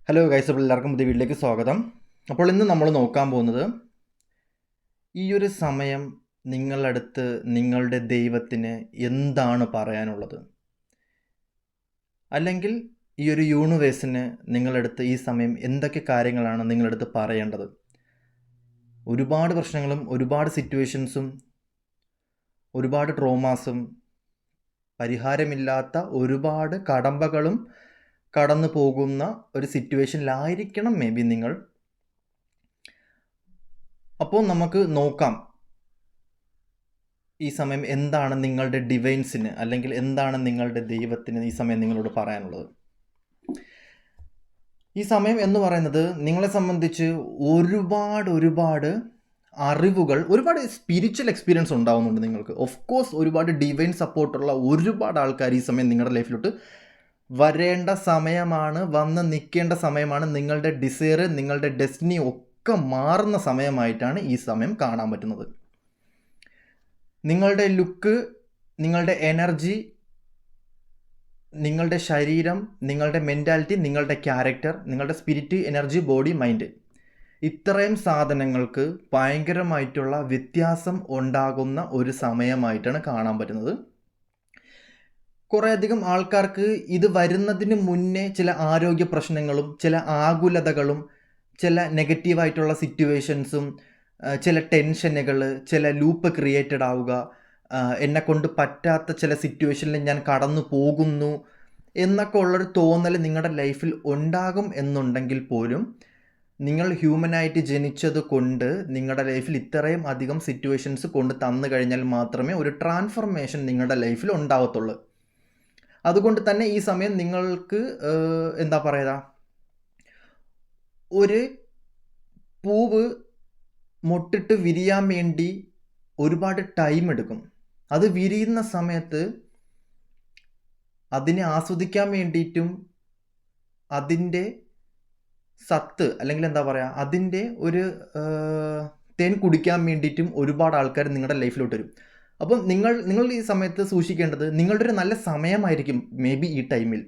Hello guys, അപ്പോൾ എല്ലാവർക്കും പുതിയ വീട്ടിലേക്ക് സ്വാഗതം. അപ്പോൾ ഇന്ന് നമ്മൾ നോക്കാൻ പോകുന്നത് ഈ ഒരു സമയം നിങ്ങളടുത്ത് നിങ്ങളുടെ ദൈവത്തിന് എന്താണ് പറയാനുള്ളത്, അല്ലെങ്കിൽ ഈ ഒരു യൂണിവേഴ്സിന് നിങ്ങളടുത്ത് ഈ സമയം എന്തൊക്കെ കാര്യങ്ങളാണ് നിങ്ങളടുത്ത് പറയേണ്ടത്. ഒരുപാട് പ്രശ്നങ്ങളും ഒരുപാട് സിറ്റുവേഷൻസും ഒരുപാട് ട്രോമാസും പരിഹാരമില്ലാത്ത ഒരുപാട് കടമ്പകളും കടന്നു പോകുന്ന ഒരു സിറ്റുവേഷനിലായിരിക്കണം മേ ബി നിങ്ങൾ. അപ്പോൾ നമുക്ക് നോക്കാം ഈ സമയം എന്താണ് നിങ്ങളുടെ ഡിവൈൻസിന് അല്ലെങ്കിൽ എന്താണ് നിങ്ങളുടെ ദൈവത്തിന് ഈ സമയം നിങ്ങളോട് പറയാനുള്ളത്. ഈ സമയം എന്ന് പറയുന്നത് നിങ്ങളെ സംബന്ധിച്ച് ഒരുപാട് അറിവുകൾ, ഒരുപാട് സ്പിരിച്വൽ എക്സ്പീരിയൻസ് ഉണ്ടാവുന്നുണ്ട് നിങ്ങൾക്ക്. ഓഫ് കോഴ്സ് ഒരുപാട് ഡിവൈൻ സപ്പോർട്ടുള്ള ഒരുപാട് ആൾക്കാർ ഈ സമയം നിങ്ങളുടെ ലൈഫിലോട്ട് വരേണ്ട സമയമാണ്, വന്ന് നിൽക്കേണ്ട സമയമാണ്. നിങ്ങളുടെ ഡിസയർ, നിങ്ങളുടെ ഡെസ്റ്റിനി ഒക്കെ മാറുന്ന സമയമായിട്ടാണ് ഈ സമയം കാണാൻ പറ്റുന്നത്. നിങ്ങളുടെ ലുക്ക്, നിങ്ങളുടെ എനർജി, നിങ്ങളുടെ ശരീരം, നിങ്ങളുടെ മെൻറ്റാലിറ്റി, നിങ്ങളുടെ ക്യാരക്ടർ, നിങ്ങളുടെ സ്പിരിറ്റ്, എനർജി, ബോഡി, മൈൻഡ്, ഇത്രയും സാധനങ്ങൾക്ക് ഭയങ്കരമായിട്ടുള്ള വ്യത്യാസം ഉണ്ടാകുന്ന ഒരു സമയമായിട്ടാണ് കാണാൻ പറ്റുന്നത്. കുറേയധികം ആൾക്കാർക്ക് ഇത് വരുന്നതിന് മുന്നേ ചില ആരോഗ്യ പ്രശ്നങ്ങളും ചില ആകുലതകളും ചില നെഗറ്റീവായിട്ടുള്ള സിറ്റുവേഷൻസും ചില ടെൻഷനുകൾ, ചില ലൂപ്പ് ക്രിയേറ്റഡ് ആവുക, എന്നെക്കൊണ്ട് പറ്റാത്ത ചില സിറ്റുവേഷനിൽ ഞാൻ കടന്നു പോകുന്നു എന്നൊക്കെ ഉള്ളൊരു തോന്നൽ നിങ്ങളുടെ ലൈഫിൽ ഉണ്ടാകും എന്നുണ്ടെങ്കിൽ പോലും നിങ്ങൾ ഹ്യൂമനായിട്ട് ജനിച്ചത് കൊണ്ട് നിങ്ങളുടെ ലൈഫിൽ ഇത്രയും അധികം സിറ്റുവേഷൻസ് കൊണ്ട് തന്നു കഴിഞ്ഞാൽ മാത്രമേ ഒരു ട്രാൻസ്ഫർമേഷൻ നിങ്ങളുടെ ലൈഫിൽ ഉണ്ടാവത്തുള്ളൂ. അതുകൊണ്ട് തന്നെ ഈ സമയം നിങ്ങൾക്ക് എന്താ പറയുക, ഒരു പൂവ് മൊട്ടിട്ട് വിരിയാൻ വേണ്ടി ഒരുപാട് ടൈം എടുക്കും. അത് വിരിയുന്ന സമയത്ത് അതിനെ ആസ്വദിക്കാൻ വേണ്ടിയിട്ടും അതിൻ്റെ സത്ത് അല്ലെങ്കിൽ എന്താ പറയുക, അതിൻ്റെ ഒരു തേൻ കുടിക്കാൻ വേണ്ടിയിട്ടും ഒരുപാട് ആൾക്കാർ നിങ്ങളുടെ ലൈഫിലോട്ട് വരും. അപ്പം നിങ്ങൾ ഈ സമയത്ത് സൂക്ഷിക്കേണ്ടത് നിങ്ങളുടെ ഒരു നല്ല സമയമായിരിക്കും മേ ബി ഈ ടൈമിൽ.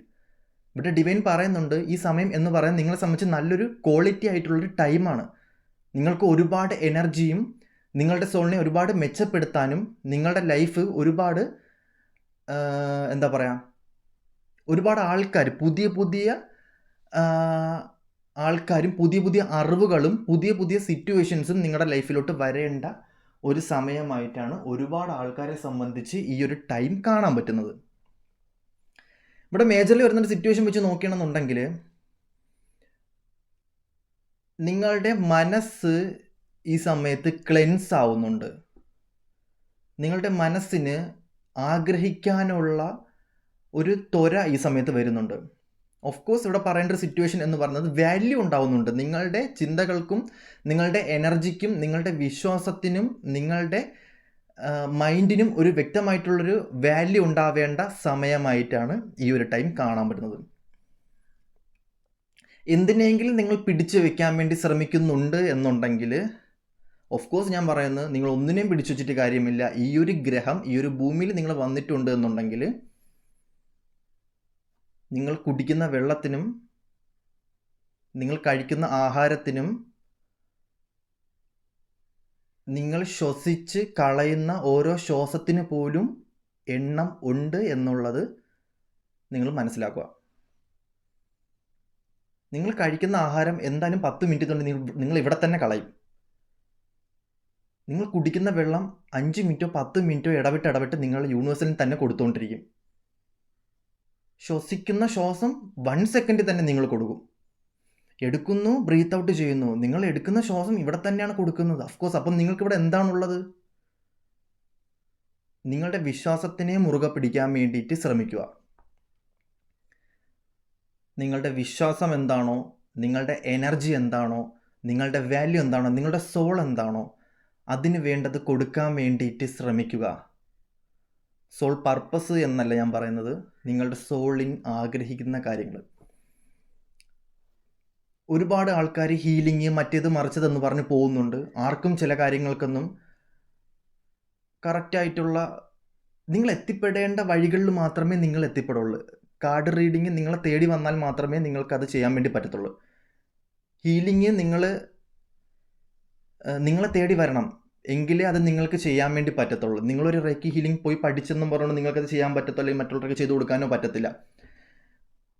ഇവിടെ ഡിവൈൻ പറയുന്നുണ്ട് ഈ സമയം എന്ന് പറയുന്നത് നിങ്ങളെ സംബന്ധിച്ച് നല്ലൊരു ക്വാളിറ്റി ആയിട്ടുള്ളൊരു ടൈമാണ്. നിങ്ങൾക്ക് ഒരുപാട് എനർജിയും നിങ്ങളുടെ സോളിനെ ഒരുപാട് മെച്ചപ്പെടുത്താനും നിങ്ങളുടെ ലൈഫ് ഒരുപാട് എന്താ പറയുക, ഒരുപാട് ആൾക്കാർ, പുതിയ ആൾക്കാരും പുതിയ അറിവുകളും പുതിയ സിറ്റുവേഷൻസും നിങ്ങളുടെ ലൈഫിലോട്ട് വരേണ്ട ഒരു സമയമായിട്ടാണ് ഒരുപാട് ആൾക്കാരെ സംബന്ധിച്ച് ഈ ഒരു ടൈം കാണാൻ പറ്റുന്നത്. ഇവിടെ മേജറിൽ വരുന്നൊരു സിറ്റുവേഷൻ വെച്ച് നോക്കുകയാണെന്നുണ്ടെങ്കിൽ നിങ്ങളുടെ മനസ്സ് ഈ സമയത്ത് ക്ലെൻസ് ആവുന്നുണ്ട്. നിങ്ങളുടെ മനസ്സിന് ആഗ്രഹിക്കാനുള്ള ഒരു ത്വര ഈ സമയത്ത് വരുന്നുണ്ട്. ഓഫ് കോഴ്സ് ഇവിടെ പറയേണ്ട ഒരു സിറ്റുവേഷൻ എന്ന് പറയുന്നത് വാല്യൂ ഉണ്ടാവുന്നുണ്ട്. നിങ്ങളുടെ ചിന്തകൾക്കും നിങ്ങളുടെ എനർജിക്കും നിങ്ങളുടെ വിശ്വാസത്തിനും നിങ്ങളുടെ മൈൻഡിനും ഒരു വ്യക്തമായിട്ടുള്ളൊരു വാല്യൂ ഉണ്ടാവേണ്ട സമയമായിട്ടാണ് ഈ ഒരു ടൈം കാണാൻ പറ്റുന്നത്. എന്തിനെങ്കിലും നിങ്ങൾ പിടിച്ചു വെക്കാൻ വേണ്ടി ശ്രമിക്കുന്നുണ്ട് എന്നുണ്ടെങ്കിൽ ഓഫ് കോഴ്സ് ഞാൻ പറയുന്നത് നിങ്ങൾ ഒന്നിനെയും പിടിച്ചു വെച്ചിട്ട് കാര്യമില്ല. ഈ ഒരു ഗ്രഹം, ഈ ഒരു ഭൂമിയിൽ നിങ്ങൾ വന്നിട്ടുണ്ട് എന്നുണ്ടെങ്കിൽ നിങ്ങൾ കുടിക്കുന്ന വെള്ളത്തിനും നിങ്ങൾ കഴിക്കുന്ന ആഹാരത്തിനും നിങ്ങൾ ശ്വസിച്ച് കളയുന്ന ഓരോ ശ്വാസത്തിന് പോലും എണ്ണം ഉണ്ട് എന്നുള്ളത് നിങ്ങൾ മനസ്സിലാക്കുക. നിങ്ങൾ കഴിക്കുന്ന ആഹാരം എന്തായാലും 10 മിനിറ്റ് കൊണ്ട് നിങ്ങൾ ഇവിടെ തന്നെ കളയും. നിങ്ങൾ കുടിക്കുന്ന വെള്ളം 5 മിനിറ്റോ 10 മിനിറ്റോ ഇടവിട്ട് നിങ്ങൾ യൂണിവേഴ്സിൽ തന്നെ കൊടുത്തുകൊണ്ടിരിക്കും. ശ്വസിക്കുന്ന ശ്വാസം 1 സെക്കൻഡിൽ തന്നെ നിങ്ങൾ കൊടുക്കും. എടുക്കുന്നു, ബ്രീത്ത് ഔട്ട് ചെയ്യുന്നു. നിങ്ങൾ എടുക്കുന്ന ശ്വാസം ഇവിടെ തന്നെയാണ് കൊടുക്കുന്നത്. അഫ്കോഴ്സ് അപ്പം നിങ്ങൾക്കിവിടെ എന്താണുള്ളത്? നിങ്ങളുടെ വിശ്വാസത്തിനെ മുറുകെ പിടിക്കാൻ വേണ്ടിയിട്ട് ശ്രമിക്കുക. നിങ്ങളുടെ വിശ്വാസം എന്താണോ, നിങ്ങളുടെ എനർജി എന്താണോ, നിങ്ങളുടെ വാല്യൂ എന്താണോ, നിങ്ങളുടെ സോൾ എന്താണോ, അതിന് വേണ്ടത് കൊടുക്കാൻ വേണ്ടിയിട്ട് ശ്രമിക്കുക. സോൾ പർപ്പസ് എന്നല്ല ഞാൻ പറയുന്നത്, നിങ്ങളുടെ സോളിൻ ആഗ്രഹിക്കുന്ന കാര്യങ്ങൾ. ഒരുപാട് ആൾക്കാർ ഹീലിംഗ് മറ്റേത് മറിച്ചതെന്ന് പറഞ്ഞ് പോകുന്നുണ്ട്. ആർക്കും ചില കാര്യങ്ങൾക്കൊന്നും കറക്റ്റായിട്ടുള്ള നിങ്ങൾ എത്തിപ്പെടേണ്ട വഴികളിൽ മാത്രമേ നിങ്ങൾ എത്തിപ്പെടുള്ളൂ. കാർഡ് റീഡിങ് നിങ്ങളെ തേടി വന്നാൽ മാത്രമേ നിങ്ങൾക്കത് ചെയ്യാൻ വേണ്ടി പറ്റത്തുള്ളൂ. ഹീലിംഗ് നിങ്ങളെ തേടി വരണം, എങ്കിലേ അത് നിങ്ങൾക്ക് ചെയ്യാൻ വേണ്ടി പറ്റത്തുള്ളൂ. നിങ്ങളൊരു റേക്കി ഹീലിംഗ് പോയി പഠിച്ചെന്നും പറഞ്ഞുകൊണ്ട് നിങ്ങൾക്കത് ചെയ്യാൻ പറ്റത്തുള്ളൂ, അല്ലെങ്കിൽ മറ്റുള്ളവർക്ക് ചെയ്തു കൊടുക്കാനോ പറ്റത്തില്ല.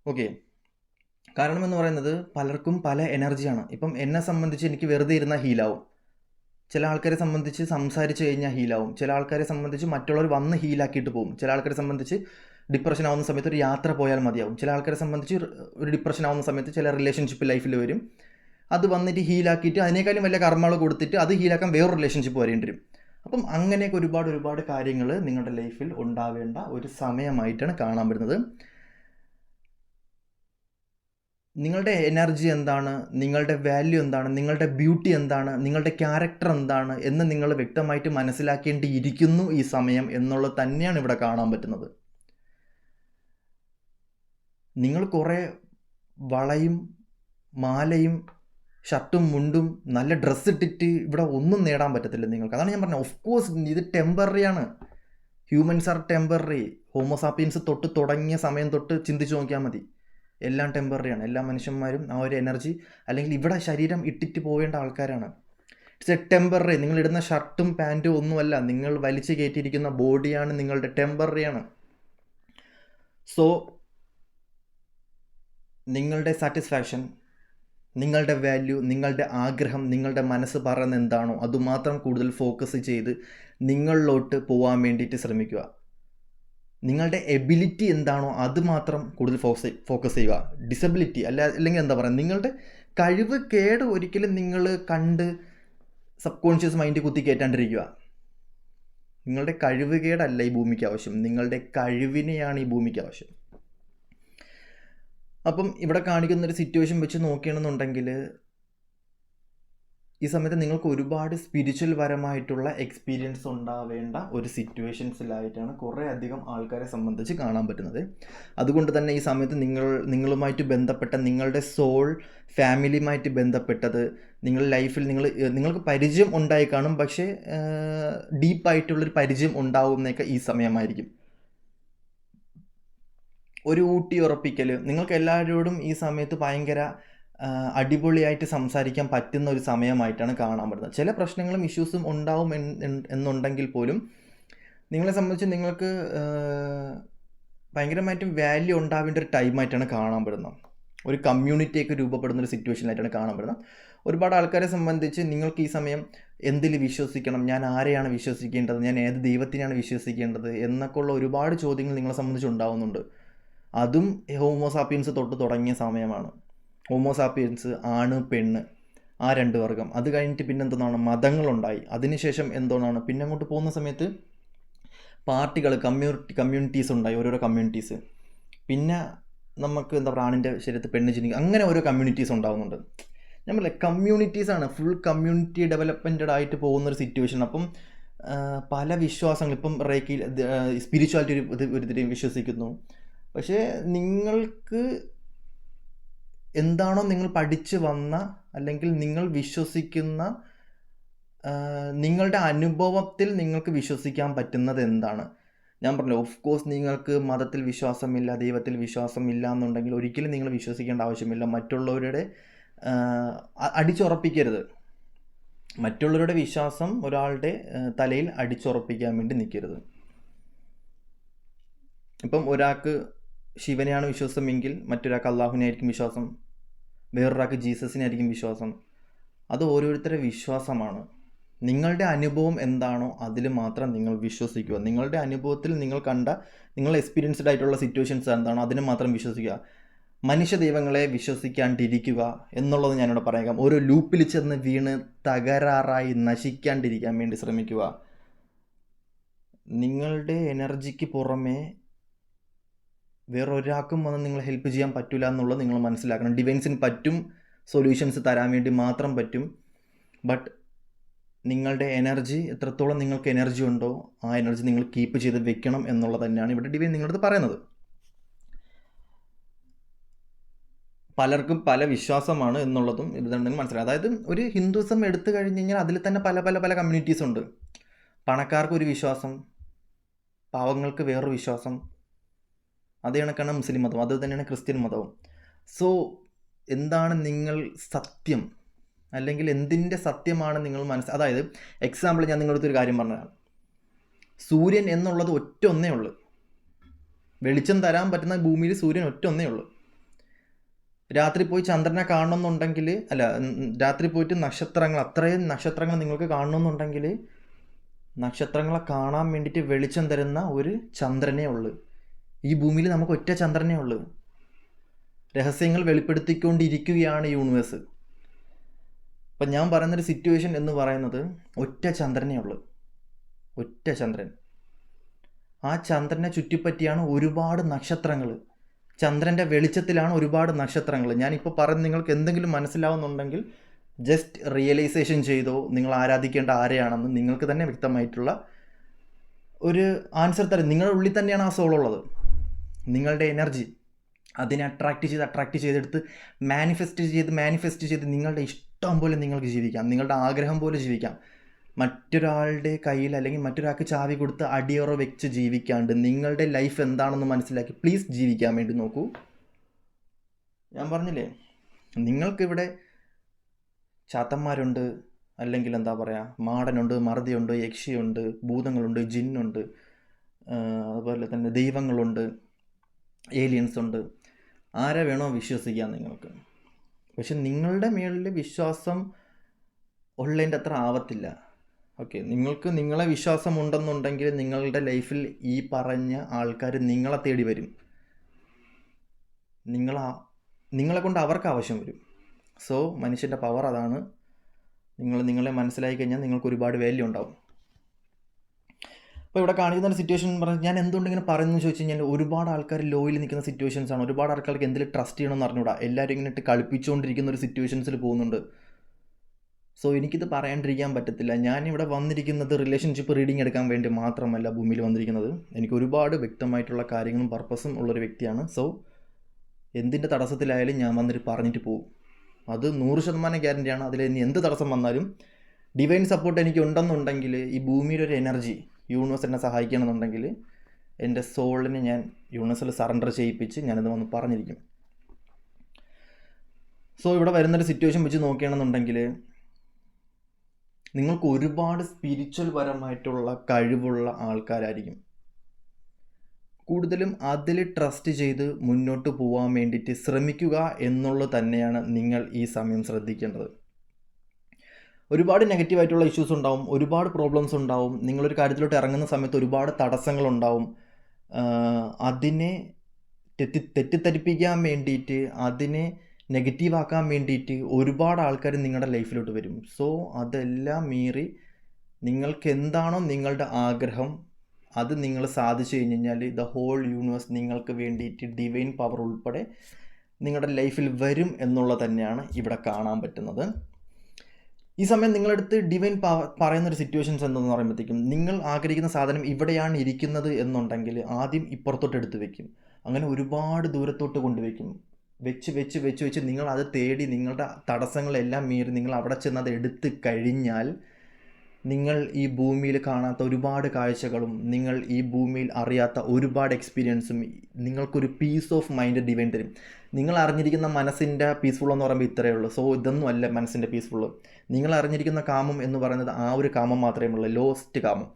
ഓക്കെ, കാരണം എന്ന് പറയുന്നത് പലർക്കും പല എനർജിയാണ്. ഇപ്പം എന്നെ സംബന്ധിച്ച് എനിക്ക് വെറുതെ ഇരുന്നാൽ ഹീലാവും, ചില ആൾക്കാരെ സംബന്ധിച്ച് സംസാരിച്ച് കഴിഞ്ഞാൽ ഹീലാവും, ചില ആൾക്കാരെ സംബന്ധിച്ച് മറ്റുള്ളവർ വന്ന് ഹീലാക്കിയിട്ട് പോകും, ചില ആൾക്കാരെ സംബന്ധിച്ച് ഡിപ്രഷൻ ആവുന്ന സമയത്ത് ഒരു യാത്ര പോയാൽ മതിയാവും, ചില ആൾക്കാരെ സംബന്ധിച്ച് ഒരു ഡിപ്രഷൻ ആവുന്ന സമയത്ത് ചില റിലേഷൻഷിപ്പ് ലൈഫിൽ വരും, അത് വന്നിട്ട് ഹീലാക്കിയിട്ട് അതിനേക്കാളും വലിയ കർമ്മങ്ങൾ കൊടുത്തിട്ട് അത് ഹീലാക്കാൻ വേറൊരു റിലേഷൻഷിപ്പ് വരേണ്ടി വരും. അപ്പം അങ്ങനെയൊക്കെ ഒരുപാട് കാര്യങ്ങൾ നിങ്ങളുടെ ലൈഫിൽ ഉണ്ടാവേണ്ട ഒരു സമയമായിട്ടാണ് കാണാൻ വരുന്നത്. നിങ്ങളുടെ എനർജി എന്താണ്, നിങ്ങളുടെ വാല്യൂ എന്താണ്, നിങ്ങളുടെ ബ്യൂട്ടി എന്താണ്, നിങ്ങളുടെ ക്യാരക്ടർ എന്താണ് എന്ന് നിങ്ങൾ വ്യക്തമായിട്ട് മനസ്സിലാക്കേണ്ടിയിരിക്കുന്നു ഈ സമയം എന്നുള്ളത് തന്നെയാണ് ഇവിടെ കാണാൻ പറ്റുന്നത്. നിങ്ങൾ കുറേ വളയും മാലയും ഷർട്ടും മുണ്ടും നല്ല ഡ്രസ്സ് ഇട്ടിട്ട് ഇവിടെ ഒന്നും നേടാൻ പറ്റത്തില്ല നിങ്ങൾക്ക്. അതാണ് ഞാൻ പറഞ്ഞത്. ഓഫ് കോഴ്സ് ഇത് ടെമ്പററി ആണ്. Humans are temporary. ഹോമോസാപ്പിയൻസ് തൊട്ട് തുടങ്ങിയ സമയം തൊട്ട് ചിന്തിച്ച് നോക്കിയാൽ മതി. എല്ലാം ടെമ്പററിയാണ്. എല്ലാ മനുഷ്യന്മാരും ആ ഒരു എനർജി, അല്ലെങ്കിൽ ഇവിടെ ശരീരം ഇട്ടിട്ട് പോവേണ്ട ആൾക്കാരാണ്. It's A temporary. നിങ്ങളിടുന്ന ഷർട്ടും പാൻറ്റും ഒന്നുമല്ല, നിങ്ങൾ വലിച്ചു കയറ്റിയിരിക്കുന്ന ബോഡിയാണ് നിങ്ങളുടെ ടെമ്പററിയാണ്. സോ നിങ്ങളുടെ സാറ്റിസ്ഫാക്ഷൻ, നിങ്ങളുടെ വാല്യൂ, നിങ്ങളുടെ ആഗ്രഹം, നിങ്ങളുടെ മനസ്സ് പറയുന്നത് എന്താണോ അതുമാത്രം കൂടുതൽ ഫോക്കസ് ചെയ്ത് നിങ്ങളിലോട്ട് പോകാൻ വേണ്ടിയിട്ട് ശ്രമിക്കുക. നിങ്ങളുടെ എബിലിറ്റി എന്താണോ അത് മാത്രം കൂടുതൽ ഫോക്കസ് ചെയ്യുക. ഡിസബിലിറ്റി അല്ലെങ്കിൽ എന്താ പറയുക, നിങ്ങളുടെ കഴിവ് കേട് ഒരിക്കലും നിങ്ങൾ കണ്ട് സബ് കോൺഷ്യസ് മൈൻഡ് കുത്തി കയറ്റാണ്ടിരിക്കുക. നിങ്ങളുടെ കഴിവ് കേടല്ല ഈ ഭൂമിക്ക് ആവശ്യം, നിങ്ങളുടെ കഴിവിനെയാണ് ഈ ഭൂമിക്ക് ആവശ്യം. അപ്പം ഇവിടെ കാണിക്കുന്നൊരു സിറ്റുവേഷൻ വെച്ച് നോക്കുകയാണെന്നുണ്ടെങ്കിൽ ഈ സമയത്ത് നിങ്ങൾക്ക് ഒരുപാട് സ്പിരിച്വൽ പരമായിട്ടുള്ള എക്സ്പീരിയൻസ് ഉണ്ടാവേണ്ട ഒരു സിറ്റുവേഷൻസിലായിട്ടാണ് കുറേ അധികം ആൾക്കാരെ സംബന്ധിച്ച് കാണാൻ പറ്റുന്നത്. അതുകൊണ്ട് തന്നെ ഈ സമയത്ത് നിങ്ങളുമായിട്ട് ബന്ധപ്പെട്ട നിങ്ങളുടെ സോൾ ഫാമിലിയുമായിട്ട് ബന്ധപ്പെട്ടത് നിങ്ങളുടെ ലൈഫിൽ നിങ്ങൾക്ക് പരിചയം ഉണ്ടായി കാണും, പക്ഷേ ഡീപ്പായിട്ടുള്ളൊരു പരിചയം ഉണ്ടാവുന്നതൊക്കെ ഈ സമയമായിരിക്കും. ഒരു ഊട്ടി ഉറപ്പിക്കൽ, നിങ്ങൾക്ക് എല്ലാവരോടും ഈ സമയത്ത് ഭയങ്കര അടിപൊളിയായിട്ട് സംസാരിക്കാൻ പറ്റുന്ന ഒരു സമയമായിട്ടാണ് കാണാൻ പറ്റുന്നത്. ചില പ്രശ്നങ്ങളും ഇഷ്യൂസും ഉണ്ടാവും എന്നുണ്ടെങ്കിൽ പോലും നിങ്ങളെ സംബന്ധിച്ച് നിങ്ങൾക്ക് ഭയങ്കരമായിട്ടും വാല്യൂ ഉണ്ടാവേണ്ട ഒരു ടൈമായിട്ടാണ് കാണാൻ പറ്റുന്നത്. ഒരു കമ്മ്യൂണിറ്റിയൊക്കെ രൂപപ്പെടുന്ന ഒരു സിറ്റുവേഷനായിട്ടാണ് കാണാൻ പറ്റുന്നത്. ഒരുപാട് ആൾക്കാരെ സംബന്ധിച്ച് നിങ്ങൾക്ക് ഈ സമയം എന്തിൽ വിശ്വസിക്കണം, ഞാൻ ആരെയാണ് വിശ്വസിക്കേണ്ടത്, ഞാൻ ഏത് ദൈവത്തിനാണ് വിശ്വസിക്കേണ്ടത് എന്നൊക്കെ ഉള്ള ഒരുപാട് ചോദ്യങ്ങൾ നിങ്ങളെ സംബന്ധിച്ച് ഉണ്ടാവുന്നുണ്ട്. അതും ഹോമോസാപ്പിയൻസ് തൊട്ട് തുടങ്ങിയ സമയമാണ്. ഹോമോസാപ്പിയൻസ് ആണ്, പെണ്ണ്, ആ രണ്ട് വർഗം. അത് കഴിഞ്ഞിട്ട് പിന്നെ എന്താണ്, മതങ്ങളുണ്ടായി. അതിനുശേഷം എന്താണ്, പിന്നെ അങ്ങോട്ട് പോകുന്ന സമയത്ത് പാർട്ടികൾ, കമ്മ്യൂണിറ്റീസ് ഉണ്ടായി, ഓരോരോ കമ്മ്യൂണിറ്റീസ്. പിന്നെ നമുക്ക് എന്താ പറയുക, ആണിൻ്റെ ശരീരത്തിൽ പെണ്ണ് ജനിക്കുക, അങ്ങനെ ഓരോ കമ്മ്യൂണിറ്റീസ് ഉണ്ടാകുന്നുണ്ട്. ഞാൻ പറയില്ല, കമ്മ്യൂണിറ്റീസാണ് ഫുൾ കമ്മ്യൂണിറ്റി ഡെവലപ്മെൻറ്റഡ് ആയിട്ട് പോകുന്നൊരു സിറ്റുവേഷൻ. അപ്പം പല വിശ്വാസങ്ങൾ, ഇപ്പം റേക്കി സ്പിരിച്വാലിറ്റി ഒരു ഇതിൽ വിശ്വസിക്കുന്നു. പക്ഷേ നിങ്ങൾക്ക് എന്താണോ നിങ്ങൾ പഠിച്ച് വന്ന, അല്ലെങ്കിൽ നിങ്ങൾ വിശ്വസിക്കുന്ന, നിങ്ങളുടെ അനുഭവത്തിൽ നിങ്ങൾക്ക് വിശ്വസിക്കാൻ പറ്റുന്നത് എന്താണ്. ഞാൻ പറഞ്ഞു, ഓഫ് കോഴ്സ് നിങ്ങൾക്ക് മതത്തിൽ വിശ്വാസമില്ല, ദൈവത്തിൽ വിശ്വാസമില്ല എന്നുണ്ടെങ്കിൽ ഒരിക്കലും നിങ്ങൾ വിശ്വസിക്കേണ്ട ആവശ്യമില്ല. മറ്റുള്ളവരുടെ അടിച്ചുറപ്പിക്കരുത്. മറ്റുള്ളവരുടെ വിശ്വാസം ഒരാളുടെ തലയിൽ അടിച്ചുറപ്പിക്കാൻ വേണ്ടി നിൽക്കരുത്. ഇപ്പം ഒരാൾക്ക് ശിവനെയാണ് വിശ്വാസമെങ്കിൽ മറ്റൊരാൾക്ക് അള്ളാഹുവിനെ ആയിരിക്കും വിശ്വാസം, വേറൊരാൾക്ക് ജീസസിനെ ആയിരിക്കും വിശ്വാസം. അത് ഓരോരുത്തരുടെ വിശ്വാസമാണ്. നിങ്ങളുടെ അനുഭവം എന്താണോ അതിൽ മാത്രം നിങ്ങൾ വിശ്വസിക്കുക. നിങ്ങളുടെ അനുഭവത്തിൽ നിങ്ങൾ എക്സ്പീരിയൻസ്ഡ് ആയിട്ടുള്ള സിറ്റുവേഷൻസ് എന്താണോ അതിന് മാത്രം വിശ്വസിക്കുക. മനുഷ്യ ദൈവങ്ങളെ വിശ്വസിക്കാണ്ടിരിക്കുക എന്നുള്ളത് ഞാനിവിടെ പറയാം. ഓരോ ലൂപ്പിൽ ചെന്ന് വീണ് തകരാറായി നശിക്കാണ്ടിരിക്കാൻ വേണ്ടി ശ്രമിക്കുക. നിങ്ങളുടെ എനർജിക്ക് പുറമേ വേറൊരാൾക്കും വന്ന് നിങ്ങളെ ഹെൽപ്പ് ചെയ്യാൻ പറ്റില്ല എന്നുള്ളത് നിങ്ങൾ മനസ്സിലാക്കണം. ഡിവൈൻസിന് പറ്റും, സൊല്യൂഷൻസ് തരാൻ വേണ്ടി മാത്രം പറ്റും. ബട്ട് നിങ്ങളുടെ എനർജി, എത്രത്തോളം നിങ്ങൾക്ക് എനർജി ഉണ്ടോ ആ എനർജി നിങ്ങൾ കീപ്പ് ചെയ്ത് വെക്കണം എന്നുള്ളത് തന്നെയാണ് ഇവിടെ ഡിവൈൻ നിങ്ങളടുത്ത് പറയുന്നത്. പലർക്കും പല വിശ്വാസമാണ് എന്നുള്ളതും ഇത് തന്നെ മനസ്സിലായി. അതായത് ഒരു ഹിന്ദുസം എടുത്തു കഴിഞ്ഞ് കഴിഞ്ഞാൽ അതിൽ തന്നെ പല കമ്മ്യൂണിറ്റീസ് ഉണ്ട്. പണക്കാർക്ക് ഒരു വിശ്വാസം, പാവങ്ങൾക്ക് വേറൊരു വിശ്വാസം. അതേ കണക്കാണ് മുസ്ലിം മതം, അത് തന്നെയാണ് ക്രിസ്ത്യൻ മതവും. സോ എന്താണ് നിങ്ങൾ സത്യം, അല്ലെങ്കിൽ എന്തിൻ്റെ സത്യമാണ് നിങ്ങൾ അതായത് എക്സാമ്പിൾ ഞാൻ നിങ്ങളുടെ ഒരു കാര്യം പറഞ്ഞതാണ്. സൂര്യൻ എന്നുള്ളത് ഒറ്റ ഒന്നേ ഉള്ളൂ. വെളിച്ചം തരാൻ പറ്റുന്ന ഭൂമിയിൽ സൂര്യൻ ഒറ്റ ഒന്നേ ഉള്ളൂ. രാത്രി പോയി ചന്ദ്രനെ കാണണമെന്നുണ്ടെങ്കിൽ, രാത്രി പോയിട്ട് നക്ഷത്രങ്ങൾ, അത്രയും നക്ഷത്രങ്ങൾ നിങ്ങൾക്ക് കാണണമെന്നുണ്ടെങ്കിൽ നക്ഷത്രങ്ങളെ കാണാൻ വേണ്ടിയിട്ട് വെളിച്ചം തരുന്ന ഒരു ചന്ദ്രനേ ഉള്ളൂ. ഈ ഭൂമിയിൽ നമുക്ക് ഒറ്റ ചന്ദ്രനേ ഉള്ളൂ. രഹസ്യങ്ങൾ വെളിപ്പെടുത്തിക്കൊണ്ടിരിക്കുകയാണ് യൂണിവേഴ്സ്. അപ്പം ഞാൻ പറയുന്നൊരു സിറ്റുവേഷൻ എന്ന് പറയുന്നത് ഒറ്റ ചന്ദ്രനേ ഉള്ളൂ, ഒറ്റ ചന്ദ്രൻ. ആ ചന്ദ്രനെ ചുറ്റിപ്പറ്റിയാണ് ഒരുപാട് നക്ഷത്രങ്ങൾ. ചന്ദ്രൻ്റെ വെളിച്ചത്തിലാണ് ഒരുപാട് നക്ഷത്രങ്ങൾ. ഞാനിപ്പോൾ പറഞ്ഞ് നിങ്ങൾക്ക് എന്തെങ്കിലും മനസ്സിലാവുന്നുണ്ടെങ്കിൽ ജസ്റ്റ് റിയലൈസേഷൻ ചെയ്തോ, നിങ്ങൾ ആരാധിക്കേണ്ട ആരെയാണെന്ന് നിങ്ങൾക്ക് തന്നെ വ്യക്തമായിട്ടുള്ള ഒരു ആൻസർ തരും. നിങ്ങളുടെ ഉള്ളിൽ തന്നെയാണ് ആ സോളുള്ളത്. നിങ്ങളുടെ എനർജി അതിനെ അട്രാക്റ്റ് ചെയ്തെടുത്ത് മാനിഫെസ്റ്റ് ചെയ്ത് നിങ്ങളുടെ ഇഷ്ടം പോലെ നിങ്ങൾക്ക് ജീവിക്കാം, നിങ്ങളുടെ ആഗ്രഹം പോലെ ജീവിക്കാം. മറ്റൊരാളുടെ കയ്യിൽ അല്ലെങ്കിൽ മറ്റൊരാൾക്ക് ചാവി കൊടുത്ത് അടിയറോ വെച്ച് ജീവിക്കാണ്ട് നിങ്ങളുടെ ലൈഫ് എന്താണെന്ന് മനസ്സിലാക്കി പ്ലീസ് ജീവിക്കാൻ വേണ്ടി നോക്കൂ. ഞാൻ പറഞ്ഞില്ലേ, നിങ്ങൾക്കിവിടെ ചാത്തന്മാരുണ്ട്, അല്ലെങ്കിൽ എന്താ പറയുക, മാടനുണ്ട്, മറുതിയുണ്ട്, യക്ഷിയുണ്ട്, ഭൂതങ്ങളുണ്ട്, ജിന്നുണ്ട്, അതുപോലെ തന്നെ ദൈവങ്ങളുണ്ട്, ഏലിയൻസ് ഉണ്ട്. ആരെ വേണോ വിശ്വസിക്കാം നിങ്ങൾക്ക്. പക്ഷെ നിങ്ങളുടെ മേളിൽ വിശ്വാസം ഉള്ളതിൻ്റെ അത്ര ആവത്തില്ല. ഓക്കെ, നിങ്ങൾക്ക് നിങ്ങളെ വിശ്വാസം ഉണ്ടെന്നുണ്ടെങ്കിൽ നിങ്ങളുടെ ലൈഫിൽ ഈ പറഞ്ഞ ആൾക്കാർ നിങ്ങളെ തേടി വരും. നിങ്ങളെ കൊണ്ട് അവർക്ക് ആവശ്യം വരും. സോ മനുഷ്യൻ്റെ പവർ അതാണ്. നിങ്ങളെ മനസ്സിലാക്കി കഴിഞ്ഞാൽ നിങ്ങൾക്ക് ഒരുപാട് വാല്യൂ ഉണ്ടാവും. അപ്പോൾ ഇവിടെ കാണിക്കുന്ന ഒരു സിറ്റുവേഷൻ പറഞ്ഞാൽ, ഞാൻ എന്തുകൊണ്ട് ഇങ്ങനെ പറയുന്നു ചോദിച്ചു കഴിഞ്ഞാൽ, ഒരുപാട് ആൾക്കാർ ലോയിൽ നിൽക്കുന്ന സിറ്റുവേഷൻസാണ്. ഒരുപാട് ആൾക്കാർക്ക് എന്തെങ്കിലും ട്രസ്റ്റ് ചെയ്യണമെന്ന് അറിഞ്ഞൂടാ. എല്ലാവരും ഇങ്ങനെ ഇട്ട് കളിപ്പിച്ചുകൊണ്ടിരിക്കുന്ന ഒരു സിറ്റുവേഷൻസിൽ പോകുന്നുണ്ട്. സോ എനിക്കിത് പറയാണ്ടിരിക്കാൻ പറ്റത്തില്ല. ഞാനിവിടെ വന്നിരിക്കുന്നത് റിലേഷൻഷിപ്പ് റീഡിങ് എടുക്കാൻ വേണ്ടി മാത്രമല്ല ഭൂമിയിൽ വന്നിരിക്കുന്നത്. എനിക്ക് ഒരുപാട് വ്യക്തമായിട്ടുള്ള കാര്യങ്ങളും പർപ്പസും ഉള്ളൊരു വ്യക്തിയാണ്. സോ എന്തിൻ്റെ തടസ്സത്തിലായാലും ഞാൻ വന്നിട്ട് പറഞ്ഞിട്ട് പോകും. അത് 100% ഗ്യാരണ്ടിയാണ്. അതിൽ ഇനി എന്ത് തടസ്സം വന്നാലും ഡിവൈൻ സപ്പോർട്ട് എനിക്ക് ഉണ്ടെന്നുണ്ടെങ്കിൽ, ഈ ഭൂമിയുടെ ഒരു എനർജി യൂണിവേഴ്സ് എന്നെ സഹായിക്കണമെന്നുണ്ടെങ്കിൽ, എൻ്റെ സോളിനെ ഞാൻ യൂണിവേഴ്സിൽ സറണ്ടർ ചെയ്യിപ്പിച്ച് ഞാനത് വന്ന് പറഞ്ഞിരിക്കും. സോ ഇവിടെ വരുന്നൊരു സിറ്റുവേഷൻ വെച്ച് നോക്കുകയാണെന്നുണ്ടെങ്കിൽ, നിങ്ങൾക്ക് ഒരുപാട് സ്പിരിച്വൽ പരമായിട്ടുള്ള കഴിവുള്ള ആൾക്കാരായിരിക്കും. കൂടുതലും അതിൽ ട്രസ്റ്റ് ചെയ്ത് മുന്നോട്ട് പോകാൻ വേണ്ടിയിട്ട് ശ്രമിക്കുക എന്നുള്ളത് തന്നെയാണ് നിങ്ങൾ ഈ സമയം ശ്രദ്ധിക്കേണ്ടത്. ഒരുപാട് നെഗറ്റീവായിട്ടുള്ള ഇഷ്യൂസ് ഉണ്ടാവും, ഒരുപാട് പ്രോബ്ലംസ് ഉണ്ടാവും. നിങ്ങളൊരു കാര്യത്തിലോട്ട് ഇറങ്ങുന്ന സമയത്ത് ഒരുപാട് തടസ്സങ്ങളുണ്ടാവും. അതിനെ തെറ്റിദ്ധരിപ്പിക്കാൻ വേണ്ടിയിട്ട്, അതിനെ നെഗറ്റീവാക്കാൻ വേണ്ടിയിട്ട് ഒരുപാട് ആൾക്കാർ നിങ്ങളുടെ ലൈഫിലോട്ട് വരും. സോ അതെല്ലാം മീറി നിങ്ങൾക്ക് എന്താണോ നിങ്ങളുടെ ആഗ്രഹം അത് നിങ്ങൾ സാധിച്ചു കഴിഞ്ഞ് കഴിഞ്ഞാൽ ദ ഹോൾ യൂണിവേഴ്സ് നിങ്ങൾക്ക് വേണ്ടിയിട്ട് ഡിവൈൻ പവർ ഉൾപ്പെടെ നിങ്ങളുടെ ലൈഫിൽ വരും എന്നുള്ളത് തന്നെയാണ് ഇവിടെ കാണാൻ പറ്റുന്നത്. ഈ സമയം നിങ്ങളടുത്ത് ഡിവൈൻ പവർ പറയുന്നൊരു സിറ്റുവേഷൻസ് എന്തെന്ന് പറയുമ്പോഴത്തേക്കും, നിങ്ങൾ ആഗ്രഹിക്കുന്ന സാധനം ഇവിടെയാണ് ഇരിക്കുന്നത് എന്നുണ്ടെങ്കിൽ ആദ്യം ഇപ്പുറത്തോട്ട് എടുത്ത് വെക്കും. അങ്ങനെ ഒരുപാട് ദൂരത്തോട്ട് കൊണ്ടുവയ്ക്കും. വെച്ച് നിങ്ങൾ അത് തേടി നിങ്ങളുടെ തടസ്സങ്ങളെല്ലാം മീറി നിങ്ങൾ അവിടെ ചെന്ന് അത് എടുത്ത് കഴിഞ്ഞാൽ നിങ്ങൾ ഈ ഭൂമിയിൽ കാണാത്ത ഒരുപാട് കാഴ്ചകളും നിങ്ങൾ ഈ ഭൂമിയിൽ അറിയാത്ത ഒരുപാട് എക്സ്പീരിയൻസും നിങ്ങൾക്കൊരു പീസ് ഓഫ് മൈൻഡ് ഡിവൈൻ തരും. നിങ്ങൾ അറിഞ്ഞിരിക്കുന്ന മനസ്സിൻ്റെ പീസ്ഫുൾ എന്ന് പറയുമ്പോൾ ഇത്രയേ ഉള്ളൂ. സോ ഇതൊന്നും അല്ല മനസ്സിൻ്റെ പീസ്ഫുൾ. നിങ്ങൾ അറിഞ്ഞിരിക്കുന്ന കാമം എന്ന് പറയുന്നത് ആ ഒരു കാമം മാത്രമേ ഉള്ളൂ, ലോസ്റ്റ് കാമം.